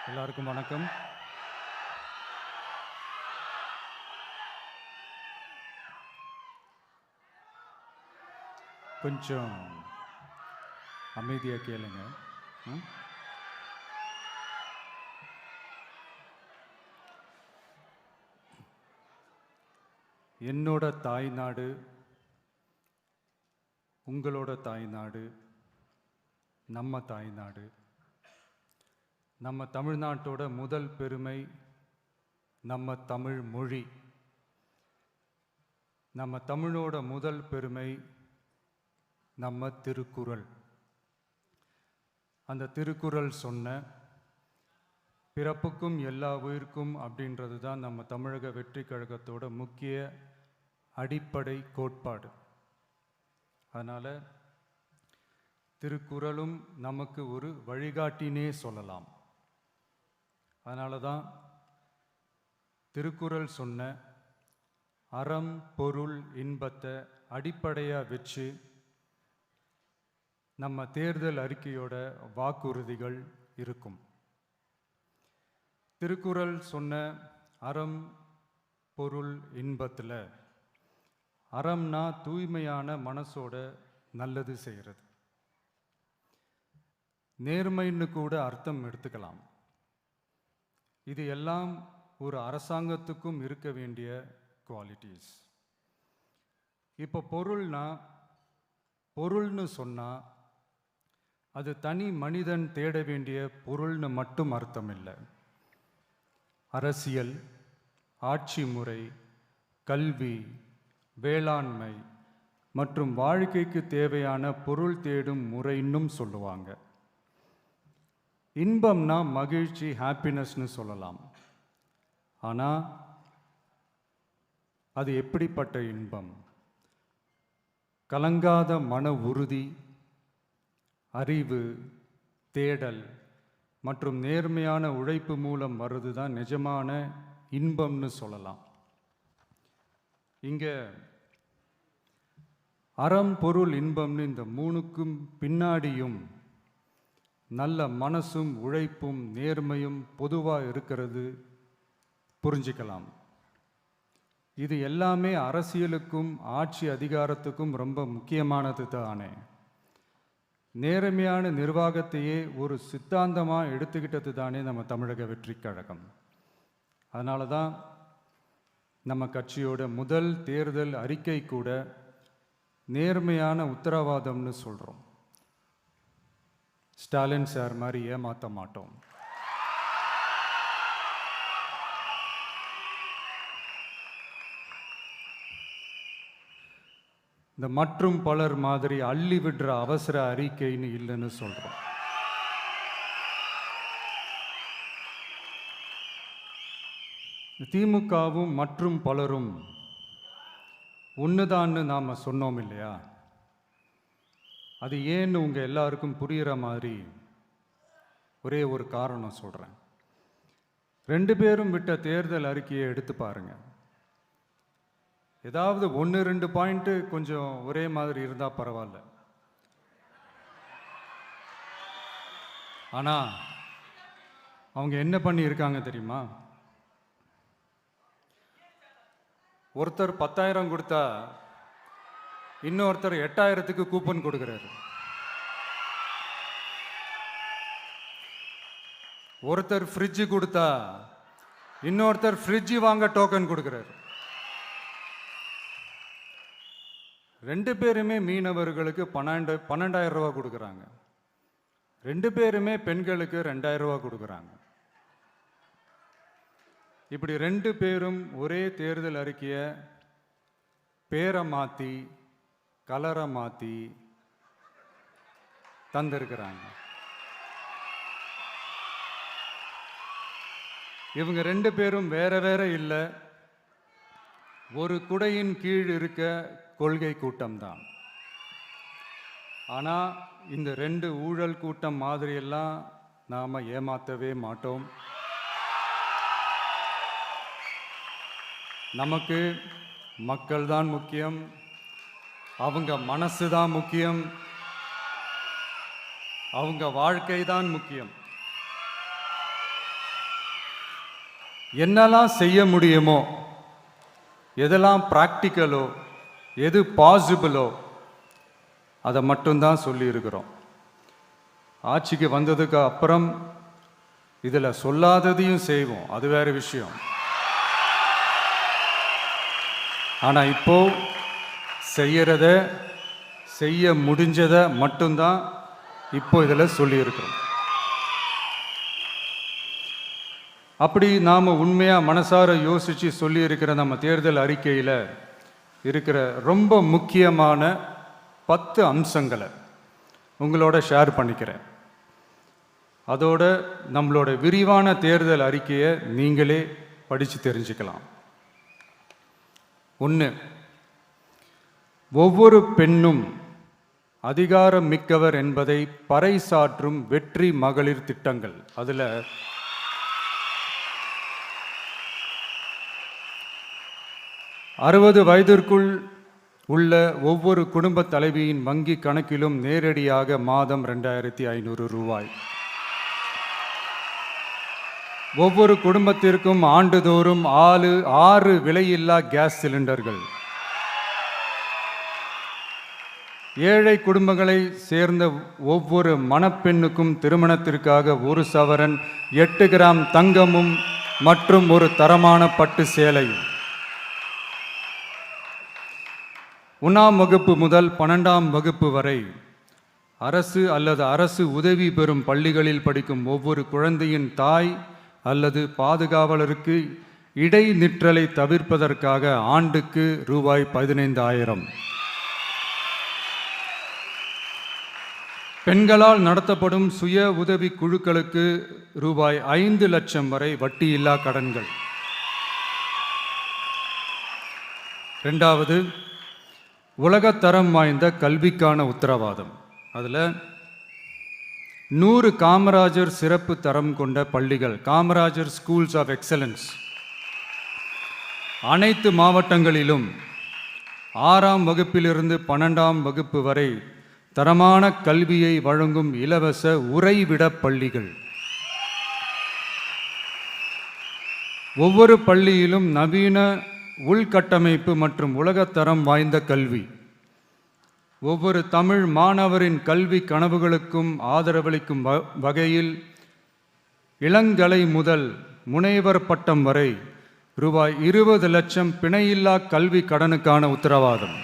எல்லாருக்கும் வணக்கம். கொஞ்சம் அமைதியாக கேளுங்க. என்னோட தாய்நாடு, உங்களோட தாய்நாடு, நம்ம தாய்நாடு, நம்ம தமிழ்நாட்டோட முதல் பெருமை நம்ம தமிழ் மொழி. நம்ம தமிழோட முதல் பெருமை நம்ம திருக்குறள். அந்த திருக்குறள் சொன்ன பிறப்புக்கும் எல்லா உயிர்க்கும் அப்படின்றது தான் நம்ம தமிழக வெற்றி கழகத்தோட முக்கிய அடிப்படை கோட்பாடு. அதனால் திருக்குறளும் நமக்கு ஒரு வழிகாட்டினே சொல்லலாம். அதனால தான் திருக்குறள் சொன்ன அறம் பொருள் இன்பத்தை அடிப்படையாக வச்சு நம்ம தேர்தல் அறிக்கையோட வாக்குறுதிகள் இருக்கும். திருக்குறள் சொன்ன அறம் பொருள் இன்பத்தில் அறம்னா தூய்மையான மனசோட நல்லது செய்கிறது. நேர்மைன்னு கூட அர்த்தம் எடுத்துக்கலாம். இது எல்லாம் ஒரு அரசாங்கத்துக்கும் இருக்க வேண்டிய குவாலிட்டிஸ். இப்போ பொருள்னு சொன்னால் அது தனி மனிதன் தேட வேண்டிய பொருள்னு மட்டும் அர்த்தம் இல்லை. அரசியல், ஆட்சி முறை, கல்வி, வேளாண்மை மற்றும் வாழ்க்கைக்கு தேவையான பொருள் தேடும் முறைன்னும் சொல்லுவாங்க. இன்பம்னா மகிழ்ச்சி, ஹாப்பினஸ்னு சொல்லலாம். ஆனால் அது எப்படிப்பட்ட இன்பம்? கலங்காத மன உறுதி, அறிவு, தேடல் மற்றும் நேர்மையான உழைப்பு மூலம் வர்றது தான் நிஜமான இன்பம்னு சொல்லலாம். இங்கே அறம் பொருள் இன்பம்னு இந்த மூணுக்கும் பின்னாடியும் நல்ல மனசும் உழைப்பும் நேர்மையும் பொதுவாக இருக்கிறது புரிஞ்சிக்கலாம். இது எல்லாமே அரசியலுக்கும் ஆட்சி அதிகாரத்துக்கும் ரொம்ப முக்கியமானது தானே. நேர்மையான நிர்வாகத்தையே ஒரு சித்தாந்தமாக எடுத்துக்கிட்டது தானே நம்ம தமிழக வெற்றி கழகம். அதனால தான் நம்ம கட்சியோட முதல் தேர்தல் அறிக்கை கூட நேர்மையான உத்தரவாதம்னு சொல்கிறோம். ஸ்டாலின் சார் மாதிரி ஏமாற்ற மாட்டோம். இந்த மற்றும் பலர் மாதிரி அள்ளி விடுற அவசர அறிக்கைன்னு இல்லைன்னு சொல்கிறோம். திமுகவும் மற்றும் பலரும் ஒன்றுதான்னு நாம் சொன்னோம் இல்லையா? அது ஏன்னு உங்கள் எல்லாருக்கும் புரிகிற மாதிரி ஒரே ஒரு காரணம் சொல்கிறேன். 2 பேரும் விட்ட தேர்தல் அறிக்கையை எடுத்து பாருங்கள். ஏதாவது 1-2 பாயிண்ட்டு கொஞ்சம் ஒரே மாதிரி இருந்தால் பரவாயில்ல. ஆனால் அவங்க என்ன பண்ணியிருக்காங்க தெரியுமா? ஒருத்தர் 10,000 கொடுத்தா இன்னொருத்தர் 8,000க்கு கூப்பன் கொடுக்குறாரு. ஒருத்தர் ஃப்ரிட்ஜு கொடுத்தா இன்னொருத்தர் ஃப்ரிட்ஜு வாங்க டோக்கன் கொடுக்குறாரு. 2 பேருமே மீனவர்களுக்கு 12,000 ரூபா கொடுக்குறாங்க. 2 பேருமே பெண்களுக்கு 2,000 ரூபா கொடுக்குறாங்க. இப்படி 2 பேரும் ஒரே தேர்தல் அறிக்கையை பேரை மாற்றி கலரை மாற்றி தந்திருக்கிறாங்க. இவங்க 2 பேரும் வேற வேற இல்லை, ஒரு குடையின் கீழ் இருக்க கொள்கை கூட்டம்தான். ஆனால் இந்த 2 ஊழல் கூட்டம் மாதிரியெல்லாம் நாம் ஏமாற்றவே மாட்டோம். நமக்கு மக்கள் தான் முக்கியம், அவங்க மனசு தான் முக்கியம், அவங்க வாழ்க்கை தான் முக்கியம். என்னெல்லாம் செய்ய முடியுமோ, எதெல்லாம் ப்ராக்டிக்கலோ, எது பாசிபிளோ அதை மட்டும்தான் சொல்லியிருக்கிறோம். ஆட்சிக்கு வந்ததுக்கு அப்புறம் இதில் சொல்லாததையும் செய்வோம், அது வேறு விஷயம். ஆனால் இப்போ செய்யறத, செய்ய முடிஞ்சதை மட்டும்தான் இப்போ இதில் சொல்லியிருக்கிறோம். அப்படி நாம் உண்மையாக மனசார யோசித்து சொல்லியிருக்கிற நம்ம தேர்தல் அறிக்கையில் இருக்கிற ரொம்ப முக்கியமான 10 அம்சங்களை உங்களோட ஷேர் பண்ணிக்கிறேன். அதோட நம்மளோட விரிவான தேர்தல் அறிக்கையை நீங்களே படித்து தெரிஞ்சுக்கலாம். 1, ஒவ்வொரு பெண்ணும் அதிகாரம் மிக்கவர் என்பதை பறைசாற்றும் வெற்றி மகளிர் திட்டங்கள். அதில் 60 வயதிற்குள் உள்ள ஒவ்வொரு குடும்ப தலைவியின் வங்கி கணக்கிலும் நேரடியாக மாதம் 2500 ரூபாய். ஒவ்வொரு குடும்பத்திற்கும் ஆண்டுதோறும் 6 விலையில்லா கேஸ் சிலிண்டர்கள். ஏழை குடும்பங்களை சேர்ந்த ஒவ்வொரு மணப்பெண்ணுக்கும் திருமணத்திற்காக 1 சவரன் 8 கிராம் தங்கமும் மற்றும் ஒரு தரமான பட்டு சேலையும். 1ஆம் வகுப்பு முதல் 12ஆம் வகுப்பு வரை அரசு அல்லது அரசு உதவி பெறும் பள்ளிகளில் படிக்கும் ஒவ்வொரு குழந்தையின் தாய் அல்லது பாதுகாவலருக்கு இடைநிற்றலை தவிர்ப்பதற்காக ஆண்டுக்கு ரூபாய் 15,000. பெண்களால் நடத்தப்படும் சுய உதவி குழுக்களுக்கு ரூபாய் 5 லட்சம் வரை வட்டியில்லா கடன்கள். 2வது, உலகத்தரம் வாய்ந்த கல்விக்கான உத்தரவாதம். அதில் 100 காமராஜர் சிறப்பு தரம் கொண்ட பள்ளிகள், காமராஜர் ஸ்கூல்ஸ் ஆஃப் எக்ஸலன்ஸ், அனைத்து மாவட்டங்களிலும் 6ஆம் வகுப்பிலிருந்து 12ஆம் வகுப்பு வரை தரமான கல்வியை வழங்கும் இலவச உறைவிட பள்ளிகள். ஒவ்வொரு பள்ளியிலும் நவீன உள்கட்டமைப்பு மற்றும் உலகத்தரம் வாய்ந்த கல்வி. ஒவ்வொரு தமிழ் மாணவரின் கல்வி கனவுகளுக்கும் ஆதரவளிக்கும் வகையில் இளங்கலை முதல் முனைவர் பட்டம் வரை ரூபாய் 20 லட்சம் பிணையில்லா கல்வி கடனுக்கான உத்தரவாதம்.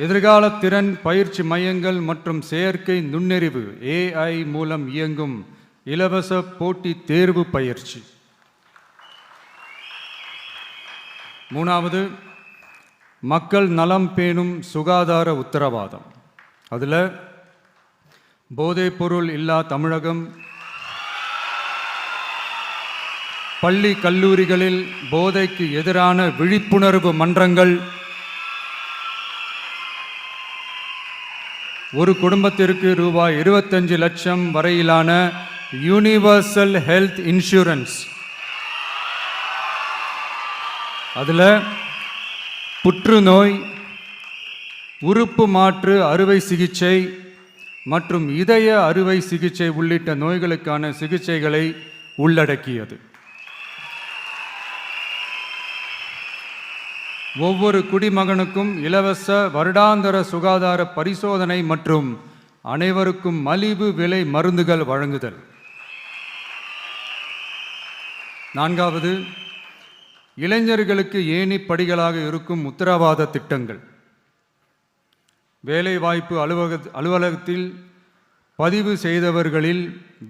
எதிர்கால திறன் பயிற்சி மையங்கள் மற்றும் செயற்கை நுண்ணறிவு AI மூலம் இயங்கும் இலவச போட்டி தேர்வு பயிற்சி. 3வது, மக்கள் நலம் பேணும் சுகாதார உத்தரவாதம். அதில் போதைப்பொருள் இல்லா தமிழகம், பள்ளி கல்லூரிகளில் போதைக்கு எதிரான விழிப்புணர்வு மன்றங்கள், ஒரு குடும்பத்திற்கு ரூபாய் 25 லட்சம் வரையிலான யூனிவர்சல் ஹெல்த் இன்சூரன்ஸ். அதில் புற்றுநோய், உறுப்பு மாற்று அறுவை சிகிச்சை மற்றும் இதய அறுவை சிகிச்சை உள்ளிட்ட நோய்களுக்கான சிகிச்சைகளை உள்ளடக்கியது. ஒவ்வொரு குடிமகனுக்கும் இலவச வருடாந்திர சுகாதார பரிசோதனை மற்றும் அனைவருக்கும் மலிவு விலை மருந்துகள் வழங்குதல். 4வது, இளைஞர்களுக்கு ஏணி படிகளாக இருக்கும் உத்தரவாத திட்டங்கள். வேலைவாய்ப்பு அலுவலகத்தில் பதிவு செய்தவர்களில்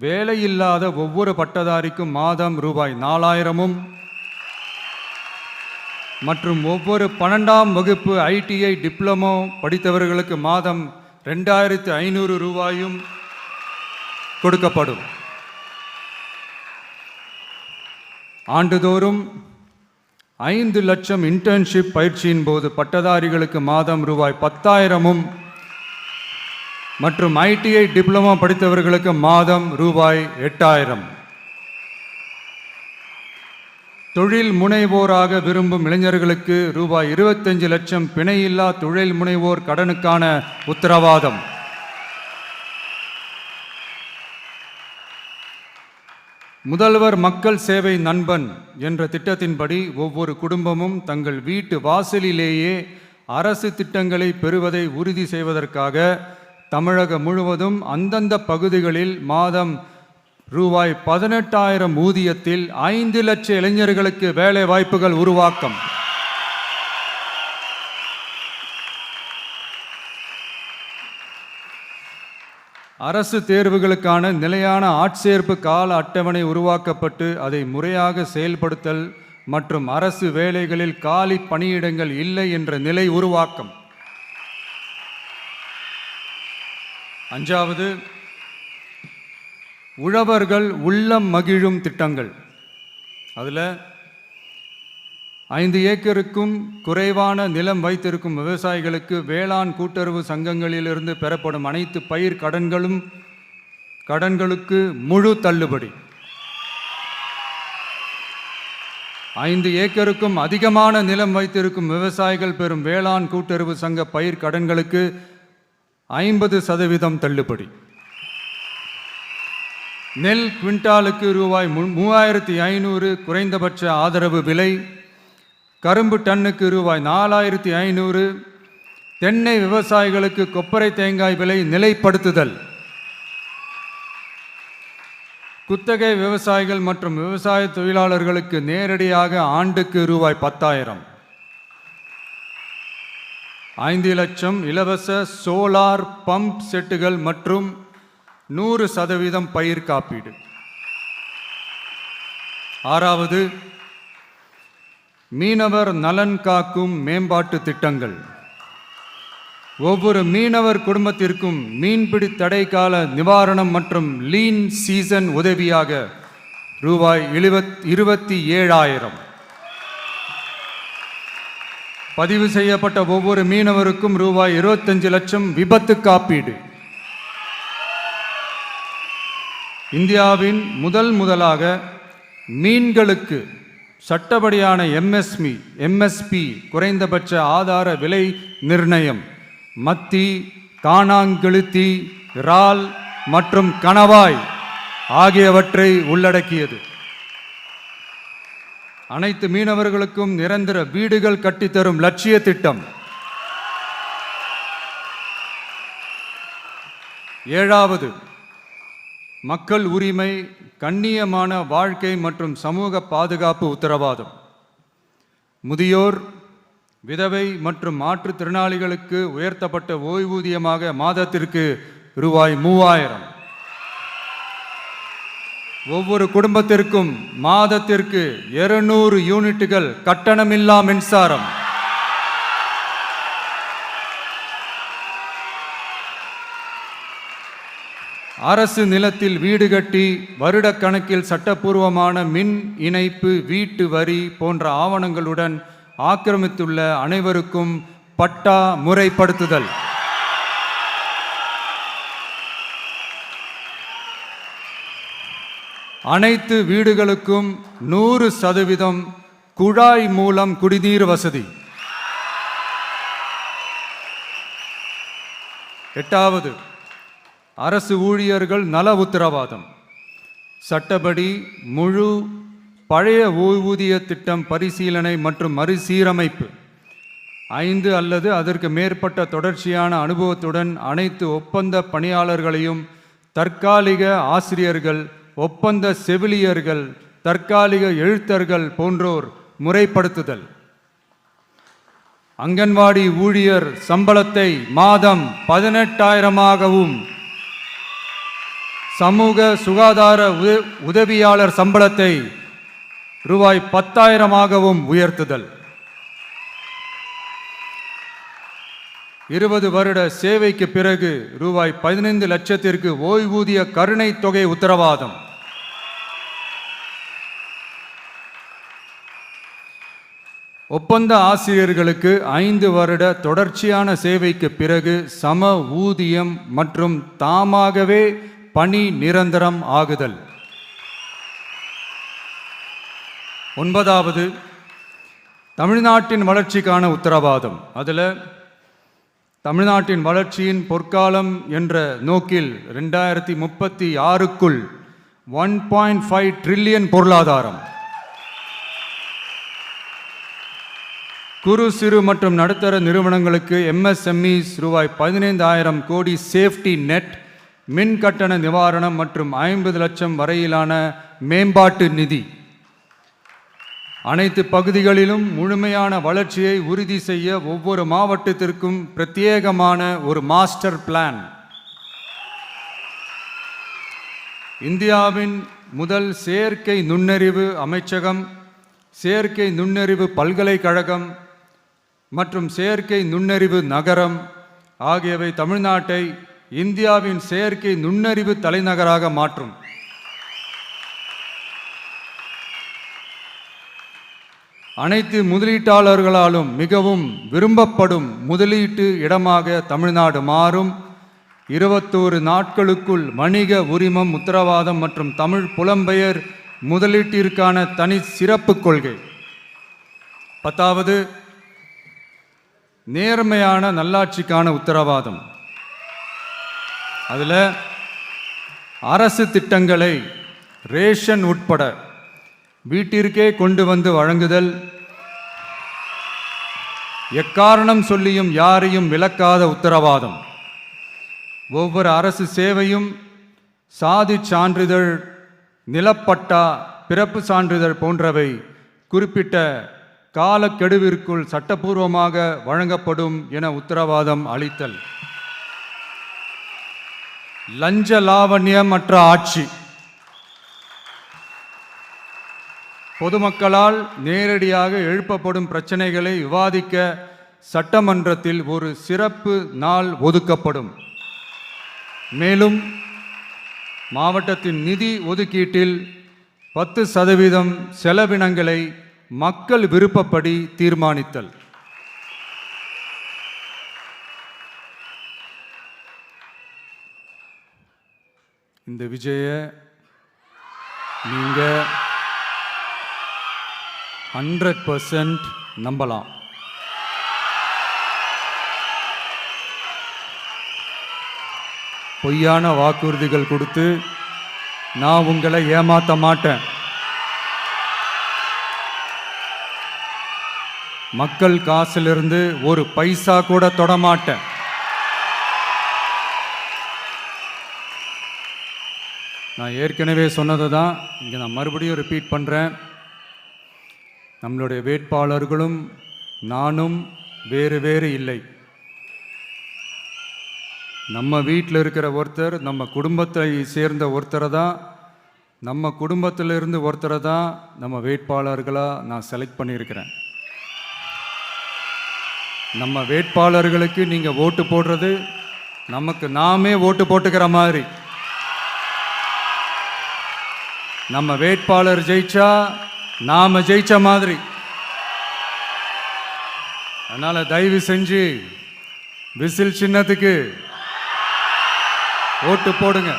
வேலையில்லாத ஒவ்வொரு பட்டதாரிக்கும் மாதம் ரூபாய் 4,000 மற்றும் ஒவ்வொரு 12ஆம் வகுப்பு ITI டிப்ளமோ படித்தவர்களுக்கு மாதம் 2,500 ரூபாயும் கொடுக்கப்படும். ஆண்டுதோறும் 5 லட்சம் இன்டர்ன்ஷிப் பயிற்சியின் போது பட்டதாரிகளுக்கு மாதம் ரூபாய் 10,000 மற்றும் ITI டிப்ளமோ படித்தவர்களுக்கு மாதம் ரூபாய் 8,000. தொழில் முனைவோராக விரும்பும் இளைஞர்களுக்கு ரூபாய் 25 லட்சம் பிணையில்லா தொழில் முனைவோர் கடனுக்கான உத்தரவாதம். முதல்வர் மக்கள் சேவை நண்பன் என்ற திட்டத்தின்படி ஒவ்வொரு குடும்பமும் தங்கள் வீட்டு வாசலிலேயே அரசு திட்டங்களை பெறுவதை உறுதி செய்வதற்காக தமிழகம் முழுவதும் அந்தந்த பகுதிகளில் மாதம் ரூபாய் 18,000 ஊதியத்தில் 5 லட்சம் இளைஞர்களுக்கு வேலை வாய்ப்புகள் உருவாக்கம். அரசு தேர்வுகளுக்கான நிலையான ஆட்சேர்ப்பு கால அட்டவணை உருவாக்கப்பட்டு அதை முறையாக செயல்படுத்தல் மற்றும் அரசு வேலைகளில் காலி பணியிடங்கள் இல்லை என்ற நிலை உருவாக்கம். 5வது, உழவர்கள் உள்ளம் மகிழும் திட்டங்கள். அதில் 5 ஏக்கருக்கும் குறைவான நிலம் வைத்திருக்கும் விவசாயிகளுக்கு வேளாண் கூட்டுறவு சங்கங்களிலிருந்து பெறப்படும் அனைத்து பயிர் கடன்களுக்கு முழு தள்ளுபடி. 5 ஏக்கருக்கும் அதிகமான நிலம் வைத்திருக்கும் விவசாயிகள் பெறும் வேளாண் கூட்டுறவு சங்க பயிர் கடன்களுக்கு 50% தள்ளுபடி. நெல் குவிண்டாலுக்கு ரூபாய் 3,500 குறைந்தபட்ச ஆதரவு விலை. கரும்பு டன்னுக்கு ரூபாய் 4,500. தென்னை விவசாயிகளுக்கு கொப்பரை தேங்காய் விலை நிலைப்படுத்துதல். குத்தகை விவசாயிகள் மற்றும் விவசாய தொழிலாளர்களுக்கு நேரடியாக ஆண்டுக்கு ரூபாய் 10,000. 5 லட்சம் இலவச சோலார் பம்ப் செட்டுகள் மற்றும் 100% பயிர் காப்பீடு. 6வது, மீனவர் நலன் காக்கும் மேம்பாட்டு திட்டங்கள். ஒவ்வொரு மீனவர் குடும்பத்திற்கும் மீன்பிடி தடை கால நிவாரணம் மற்றும் லீன் சீசன் உதவியாக ரூபாய் 27,000. பதிவு செய்யப்பட்ட ஒவ்வொரு மீனவருக்கும் ரூபாய் 25 லட்சம் விபத்து காப்பீடு. இந்தியாவின் முதலாக மீன்களுக்கு சட்டப்படியான எம்எஸ்பி குறைந்தபட்ச ஆதார விலை நிர்ணயம் மத்தி, காணாங்கெளுத்தி, இறால் மற்றும் கணவாய் ஆகியவற்றை உள்ளடக்கியது. அனைத்து மீனவர்களுக்கும் நிரந்தர வீடுகள் கட்டித்தரும் லட்சிய திட்டம். 7வது, மக்கள் உரிமை, கண்ணியமான வாழ்க்கை மற்றும் சமூக பாதுகாப்பு உத்தரவாதம். முதியோர், விதவை மற்றும் மாற்றுத்திறனாளிகளுக்கு உயர்த்தப்பட்ட ஓய்வூதியமாக மாதத்திற்கு ரூபாய் 3,000. ஒவ்வொரு குடும்பத்திற்கும் மாதத்திற்கு 200 யூனிட்டுகள் கட்டணமில்லா மின்சாரம். அரசு நிலத்தில் வீடு கட்டி வருடக்கணக்கில் சட்டப்பூர்வமான மின் இணைப்பு, வீட்டு வரி போன்ற ஆவணங்களுடன் ஆக்கிரமித்துள்ள அனைவருக்கும் பட்டா முறைப்படுத்துதல். அனைத்து வீடுகளுக்கும் 100% குழாய் மூலம் குடிநீர் வசதி. 8வது, அரசு ஊழியர்கள் நல உத்தரவாதம். சட்டப்படி முழு பழைய ஓய்வூதிய திட்டம் பரிசீலனை மற்றும் மறுசீரமைப்பு. 5 அல்லது அதற்கு மேற்பட்ட தொடர்ச்சியான அனுபவத்துடன் அனைத்து ஒப்பந்த பணியாளர்களையும் தற்காலிக ஆசிரியர்கள், ஒப்பந்த செவிலியர்கள், தற்காலிக எழுத்தர்கள் போன்றோர் முறைப்படுத்துதல். அங்கன்வாடி ஊழியர் சம்பளத்தை மாதம் 18,000ஆகவும், சமூக சுகாதார உதவியாளர் சம்பளத்தை ரூபாய் 10,000ஆகவும் உயர்த்துதல். 20 வருட சேவைக்கு பிறகு ரூபாய் 15 லட்சத்திற்கு ஓய்வூதிய கருணை தொகை உத்தரவாதம். ஒப்பந்த ஆசிரியர்களுக்கு 5 வருட தொடர்ச்சியான சேவைக்கு பிறகு சம ஊதியம் மற்றும் தாமாகவே பணி நிரந்தரம் ஆகுதல். 9வது, தமிழ்நாட்டின் வளர்ச்சிக்கான உத்தரவாதம். அதில் தமிழ்நாட்டின் வளர்ச்சியின் பொற்காலம் என்ற நோக்கில் 2036க்குள் 1.5 ட்ரில்லியன் பொருளாதாரம். குறு சிறு மற்றும் நடுத்தர நிறுவனங்களுக்கு MSMEs ரூபாய் 15,000 கோடி சேஃப்டி நெட், மின் கட்டண நிவாரணம் மற்றும் 50 லட்சம் வரையிலான மேம்பாட்டு நிதி. அனைத்து பகுதிகளிலும் முழுமையான வளர்ச்சியை உறுதி செய்ய ஒவ்வொரு மாவட்டத்திற்கும் பிரத்யேகமான ஒரு மாஸ்டர் பிளான். இந்தியாவின் முதல் செயற்கை நுண்ணறிவு அமைச்சகம், செயற்கை நுண்ணறிவு பல்கலைக்கழகம் மற்றும் செயற்கை நுண்ணறிவு நகரம் ஆகியவை தமிழ்நாட்டை இந்தியாவின் செயற்கை நுண்ணறிவு தலைநகராக மாற்றும். அனைத்து முதலீட்டாளர்களாலும் மிகவும் விரும்பப்படும் முதலீட்டு இடமாக தமிழ்நாடு மாறும். 21 நாட்களுக்குள் வணிக உரிமம் உத்தரவாதம் மற்றும் தமிழ் புலம்பெயர் முதலீட்டிற்கான தனி சிறப்பு கொள்கை. 10வது, நேர்மையான நல்லாட்சிக்கான உத்தரவாதம். அதில் அரசு திட்டங்களை ரேஷன் உட்பட வீட்டிற்கே கொண்டு வந்து வழங்குதல், எக்காரணம் சொல்லியும் யாரையும் விலக்காத உத்தரவாதம். ஒவ்வொரு அரசு சேவையும் சாதி சான்றிதழ், நிலப்பட்டா, பிறப்பு சான்றிதழ் போன்றவை குறிப்பிட்ட காலக்கெடுவிற்குள் சட்டப்பூர்வமாக வழங்கப்படும் என உத்தரவாதம் அளித்தல். லஞ்ச லாவண்யமற்ற ஆட்சி. பொதுமக்களால் நேரடியாக எழுப்பப்படும் பிரச்சனைகளை விவாதிக்க சட்டமன்றத்தில் ஒரு சிறப்பு நாள் ஒதுக்கப்படும். மேலும் மாவட்டத்தின் நிதி ஒதுக்கீட்டில் 10% செலவினங்களை மக்கள் விருப்பப்படி தீர்மானித்தல். இந்த விஜய நீங்க 100% நம்பலாம். பொய்யான வாக்குறுதிகள் கொடுத்து நான் உங்களை ஏமாற்ற மாட்டேன். மக்கள் காசிலிருந்து ஒரு பைசா கூட தொடமாட்டேன். நான் ஏற்கனவே சொன்னதை தான் இங்கே நான் மறுபடியும் ரிப்பீட் பண்ணுறேன். நம்மளுடைய வேட்பாளர்களும் நானும் வேறு வேறு இல்லை. நம்ம வீட்டில் இருக்கிற ஒருத்தர், நம்ம குடும்பத்தை சேர்ந்த ஒருத்தரை தான், நம்ம குடும்பத்திலிருந்து ஒருத்தரை தான் நம்ம வேட்பாளர்களாக நான் செலக்ட் பண்ணியிருக்கிறேன். நம்ம வேட்பாளர்களுக்கு நீங்கள் ஓட்டு போடுறது நமக்கு நாமே ஓட்டு போட்டுக்கிற மாதிரி. நம்ம வேட்பாளர் ஜெயிச்சா நாம ஜெயிச்ச மாதிரி. அதனால தயவு செஞ்சு விசில் சின்னத்துக்கு ஓட்டு போடுங்க.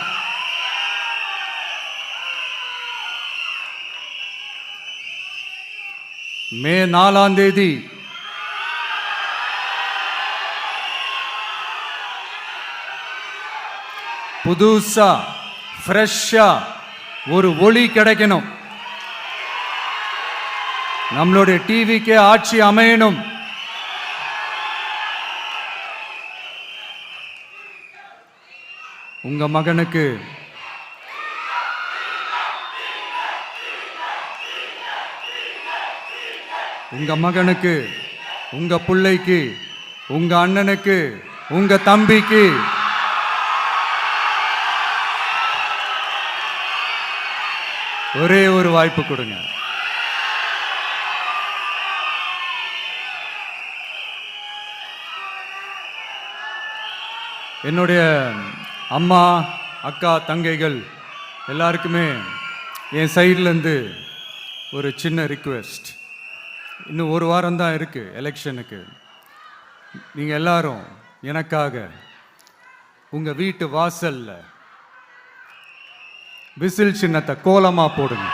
மே 4ஆம் தேதி புதுசா ஃப்ரெஷ்ஷா ஒரு ஒளி கிடைக்கணும். நம்மளுடைய டிவிக்கே ஆட்சி அமையணும். உங்க மகனுக்கு உங்க பிள்ளைக்கு, உங்க அண்ணனுக்கு, உங்க தம்பிக்கு ஒரே ஒரு வாய்ப்பு கொடுங்க. என்னுடைய அம்மா, அக்கா, தங்கைகள் எல்லாருக்குமே என் சைட்லேருந்து ஒரு சின்ன ரிக்வெஸ்ட். இன்னும் ஒரு வாரம் தான் இருக்குது எலெக்ஷனுக்கு. நீங்கள் எல்லாரும் எனக்காக உங்கள் வீட்டு வாசலில் விசில் சின்னத்தை கோலமாக போடுங்க.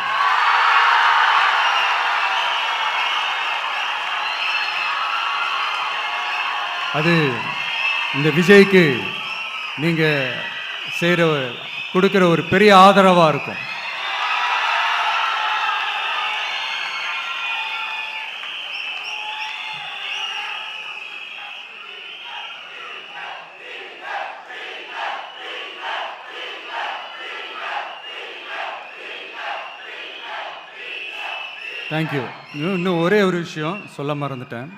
அது இந்த விஜய்க்கு நீங்கள் கொடுக்குற ஒரு பெரிய ஆதரவாக இருக்கும். தேங்க்யூ. இன்னும் ஒரே ஒரு விஷயம் சொல்ல மறந்துட்டேன்.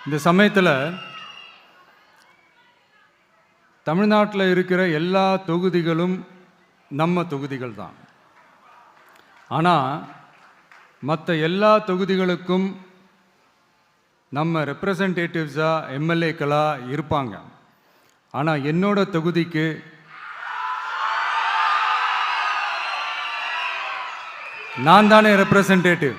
இந்த சமயத்தில் தமிழ்நாட்டில் இருக்கிற எல்லா தொகுதிகளும் நம்ம தொகுதிகள் தான். ஆனால் மற்ற எல்லா தொகுதிகளுக்கும் நம்ம ரெப்ரசன்டேட்டிவ்ஸாக எம்எல்ஏக்களாக இருப்பாங்க. ஆனால் என்னோட தொகுதிக்கு நான் தானே ரெப்ரசன்டேட்டிவ்.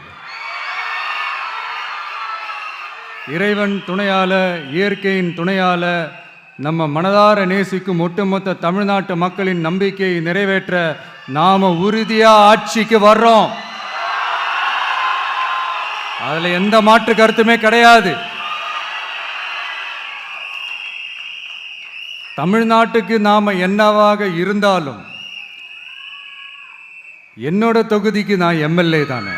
இறைவன் துணையால, இயற்கையின் துணையால, நம்ம மனதார நேசிக்கும் ஒட்டுமொத்த தமிழ்நாட்டு மக்களின் நம்பிக்கையை நிறைவேற்ற நாம உறுதியா ஆட்சிக்கு வர்றோம். அதுல எந்த மாற்று கருத்துமே கிடையாது. தமிழ்நாட்டுக்கு நாம என்னவாக இருந்தாலும் என்னோட தொகுதிக்கு நான் எம்எல்ஏ தானே.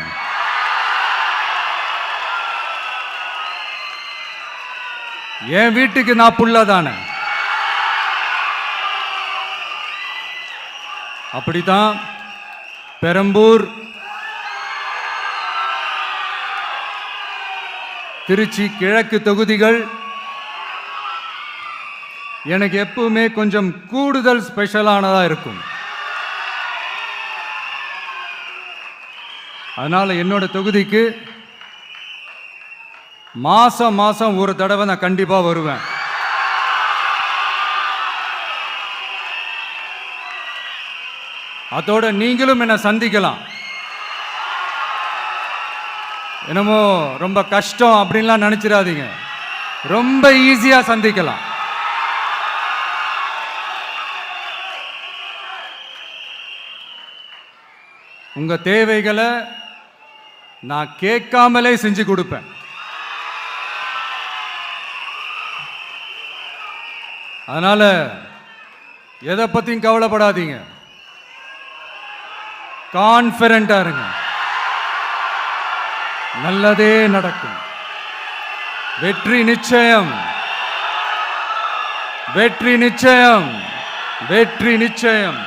என் வீட்டுக்கு நான் புள்ள தானே. அப்படித்தான் பெரம்பூர், திருச்சி கிழக்கு தொகுதிகள் எனக்கு எப்பவுமே கொஞ்சம் கூடுதல் ஸ்பெஷலானதா இருக்கும். அதனால என்னோட தொகுதிக்கு மாசம் மாசம் ஒரு தடவை நான் கண்டிப்பா வருவேன். அதோட நீங்களும் என்ன சந்திக்கலாம். என்னமோ ரொம்ப கஷ்டம் அப்படின்லாம் நினைச்சிடாதீங்க. ரொம்ப ஈஸியா சந்திக்கலாம். உங்க தேவைகளை நான் கேட்காமலே செஞ்சு கொடுப்பேன். அதனால எதை பத்தியும் கவலைப்படாதீங்க. கான்ஃபிடென்ட்டா இருங்க. நல்லதே நடக்கும். வெற்றி நிச்சயம், வெற்றி நிச்சயம், வெற்றி நிச்சயம்.